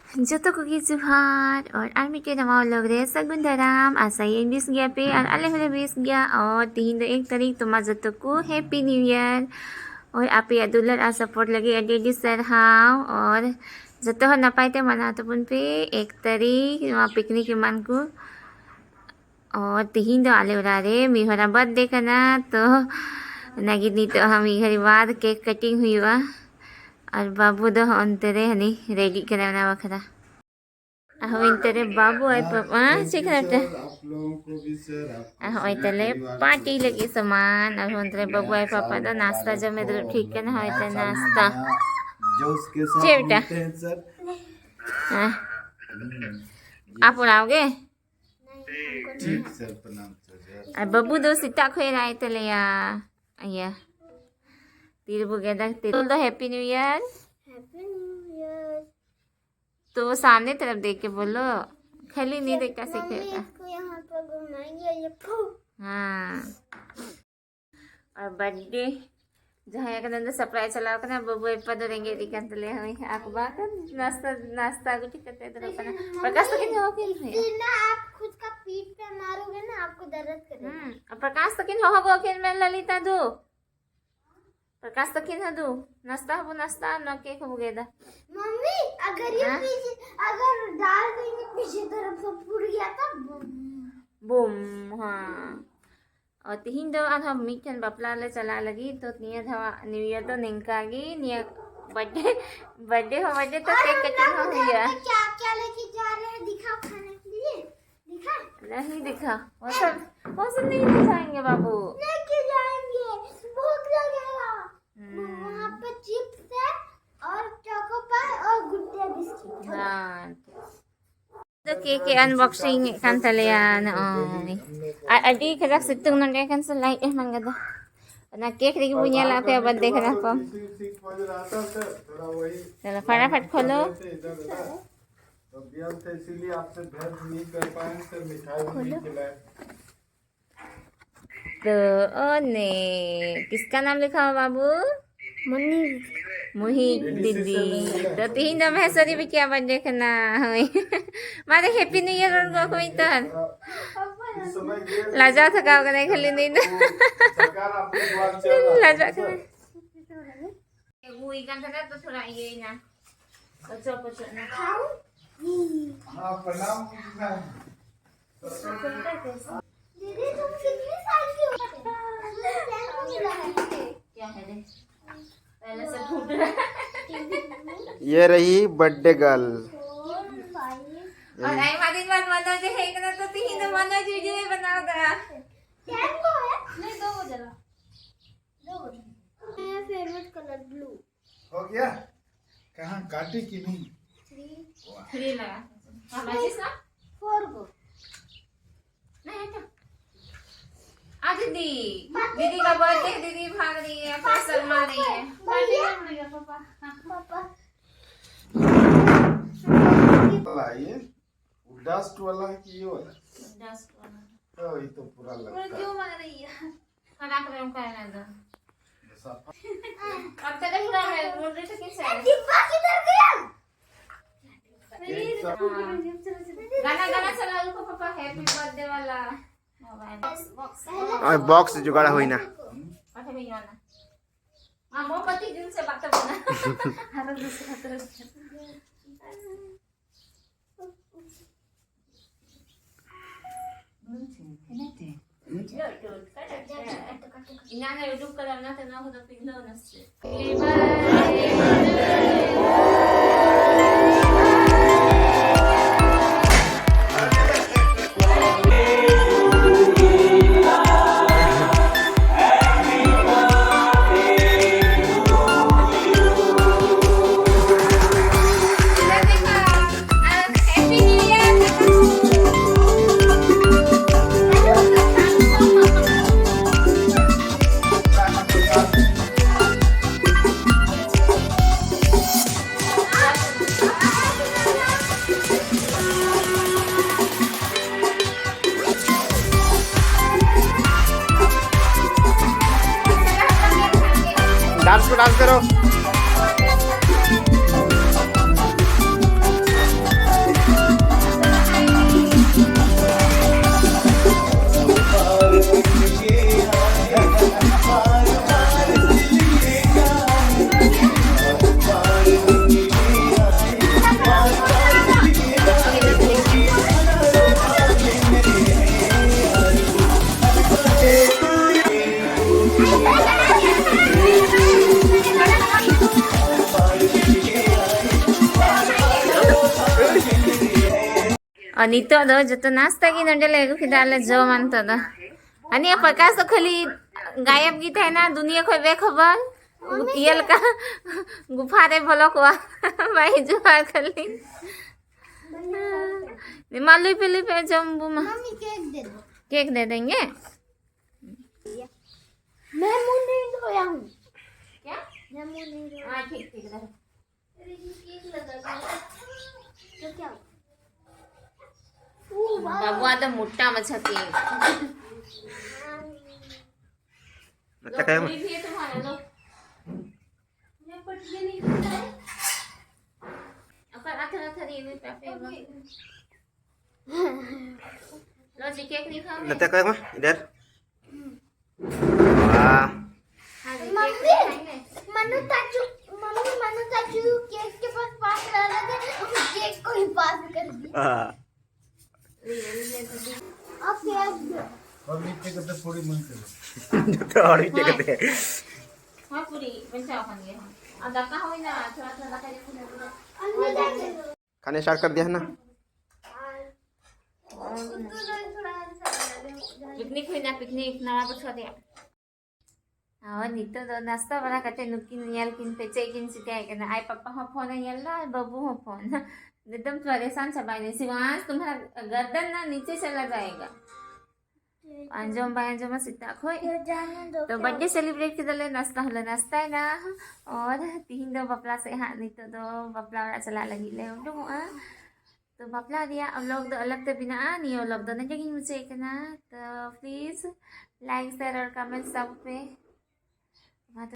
Jatuh kuki Zuhar और army के नवा लोग रे सगुन धराम आशा ये बीस गया पे और अल्लाह वाले बीस गया और 3 तारीख तो जatuh को हैप्पी न्यू ईयर और आप या दुलर आ सपोर्ट लगे अडी सरहाव और जतो नपाय ते मना तो पुन पे 1 तारीख वहाँ पिकनिक मन को और तीन दो आले उड़ा रे मिहरा बर्थडे करना तो नगिनी तो हम घर बाद केक कटिंग हुई हुआ और बाबू दो अंतरे हनी रेडी कराना वखरा अहो इंतरे बाबू आई पापा सिखरते अहो इतले पार्टी लगी सामान और अंतरे बाबू आई पापा तो नाश्ता जब में तो ठीक है ना हो इतना नाश्ता जोश के साथ मिलते हैं सर। आप उड़ाओगे ठीक सर, प्रणाम सर। बाबू दो सीता खोए आए तले या अया तीर बुगेदा तीर तो happy new year. Happy new year. तो वो सामने तरफ देख के बोलो, खाली नहीं देखा सीखेगा। इसको यहाँ पर घुमाएंगे ये हाँ और बर्थडे जहाँ एक नंद सरप्राइज चलाओ करना बबू पद रेंगे दिखन तले हमें आखबा कर नाश्ता नाश्ता को टिकट दे दो करना प्रकाश तो किन हो के ना आप खुद का पीठ पे मारोगे ना आपको दर्द करेगा। अब प्रकाश तो किन हो गो के मैं ललिता दो प्रकाश तो किन दो नाश्ता हो नाश्ता न केक हो गेदा मम्मी अगर ये पीछे अगर डाल देंगे पीछे तरफ तो फूट गया था बूम। हाँ और तीन दो आज हम मीठन बपला ले चला लगी तो निया धवा न्यू ईयर तो निंकागी निया बर्थडे बर्थडे हो बर्थडे तो केक कटिंग हो गया। क्या क्या लेके जा रहे हैं दिखाओ खाने के लिए दिखा नहीं दिखा वो सब नहीं दिखाएंगे बाबू लेके जाएंगे भूख लगेगा। वहाँ पे चिप्स है और चोको पाई और गुड्डे बिस्किट। हाँ तो केक के unboxing kan talian adi kada situng nang kan sa light mangada na cake देखिए punya lah पे बर्थडे का आपको चलो फटाफट खोलो इसीलिए आपसे भेंट नहीं कर पाए सर, मिठाई नहीं खिलाए। तो ओ ने किसका नाम लिखा हो बाबू मोहित दीदी तो तीन दम है सरी भी क्या बर्थडे करना मारे हैप्पी न्यू ईयर और कोई तो लाजा थका करे खाली नहीं ना लाजा करे वो इकन था तो थोड़ा ये ना अच्छा कुछ ना हाँ प्रणाम। दीदी तुम कितने साल की हो? क्या है रे पहले से फूट रहा ये रही बर्थडे गर्ल। और आई मादी बात मनो जो है इतना तो तीन तो मनो वीडियो में बनाओ करा टेन को है नहीं दो को जला दो को मेरा फेवरेट कलर ब्लू हो गया कहाँ काटे की नहीं 3 लगा हां मैसेज ना 4 को नहीं तो आज दीदी का बर्थडे दीदी भाग रही है फसल मार रही है भैया पापा वाला ये डस्ट वाला है कि ये वाला? डस्ट वाला तो ये तो पूरा लगता है। क्यों मांग रही है खाना क्रम करना दो साफ- अब तक पूरा मैं बोल रही थी कैसे डिब्बा किधर गया? एक साथ- गाना गाना चला लो पापा हैप्पी बर्थडे वाला और बॉक्स जुगाड़ा हुई ना पाठे में जाना हां मोमबत्ती दिन से बात बना हर दूसरा Inana YouTube ka lang natin ako na piglaw na siya. Dance करो nito do joto nasta gi nande lego khidale jo man to do ani प्रकाश तो खाली गायब गीत है ना दुनिया को बेखबर यल का गुफा रे भलो को भाई जो खाली मालूई पे जम्बू में मम्मी केक दे दो। केक दे देंगे मैं मुंह नहीं धोया हूँ। क्या मैं मुंह नहीं धोया। हाँ ठीक ठीक रहे केक लगा तो क्या बाबू आ तो मोटा मच्छा केक Nata kayo mo. भी है तुम्हारा लो मैं पटिया नहीं धोया। अपन आथा दी में पे लो जी केक नहीं खाओगे Nata kayo mo. Ider. Wah. हाँ जी मम्मी केक खाएंगे मनु चाचू केक के पास रह लगे केक को ही पास कर दिया। अब केक दो। और नीचे का तो पूरी मन कर Dito orange na kasi. हाँ पूरी बंचा खाएंगे अब दका हो ना थोड़ा थोड़ा दका दे अंदर जाके Kanya start कर दिया है ना. पिकनिक हुई ना पिकनिक नवा बच्चा दिया और नितो दो नाश्ता बना करते नुकिन याल किन पे चेकिन सिटे है करना आई पापा हो फोन है याला बबू हो फोन एकदम परेशान छबाई शिवांश तुम्हारा गर्दन ना नीचे चला जाएगा अंजम बाय अंजम सीता खोई तो बर्थडे सेलिब्रेट के दले नाश्ता हलो नाश्ता है ना और तीन दो बपला से हाँ नहीं तो दो बपला वाला चला लगी ले हम लोग तो बपला दिया अब लोग दो अलग तो बिना नहीं वो लोग दोनों जगह मुझे करना तो प्लीज़ लाइक शेयर और कमेंट सब पे